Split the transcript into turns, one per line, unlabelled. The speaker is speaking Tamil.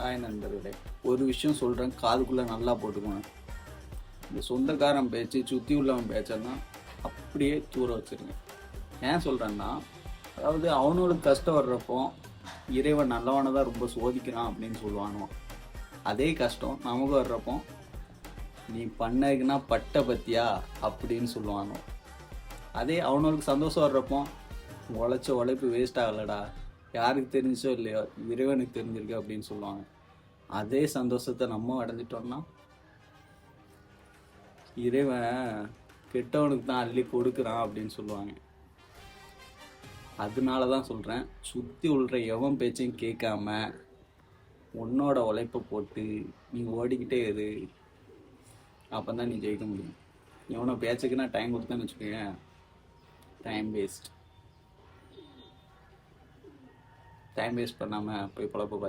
ஹாய் நண்பர்களே, ஒரு விஷயம் சொல்கிறேன், காதுக்குள்ளே நல்லா போட்டுக்கோங்க. இந்த சொந்தக்காரன் பேச்சு, சுற்றி உள்ளவன் பேச்செல்லாம் அப்படியே தூர வச்சிருங்க. ஏன் சொல்கிறேன்னா, அதாவது அவனுங்களுக்கு கஷ்டம் வர்றப்போ இறைவன் நல்லவனை தான் ரொம்ப சோதிக்கிறான் அப்படின்னு சொல்லுவானோ, அதே கஷ்டம் நமக்கு வர்றப்போ நீ பண்ணதுக்குன்னா பட்ட பத்தியா அப்படின்னு சொல்லுவானோ, அதே அவனுங்களுக்கு சந்தோஷம் வர்றப்போ உழைச்ச உழைப்பு வேஸ்ட் ஆகலடா, யாருக்கு தெரிஞ்சோ இல்லையோ இறைவனுக்கு தெரிஞ்சிருக்கு அப்படின்னு சொல்லுவாங்க. அதே சந்தோஷத்தை நம்ம அடைஞ்சிட்டோம்னா இறைவன் கெட்டவனுக்கு தான் அள்ளி கொடுக்குறான் அப்படின்னு சொல்லுவாங்க. அதனால தான் சொல்கிறேன், சுற்றி உள்ள எவன் பேச்சையும் கேட்காம உன்னோட உழைப்பை போட்டு நீ ஓடிக்கிட்டே இரு. அப்போ தான் நீ ஜெயிக்க முடியும். எவனோ பேச்சுக்குன்னா டைம் கொடுத்தேன்னு வச்சுக்கோங்க, டைம் வேஸ்ட் பண்ணாமல் போய் பொழப்ப பாரு.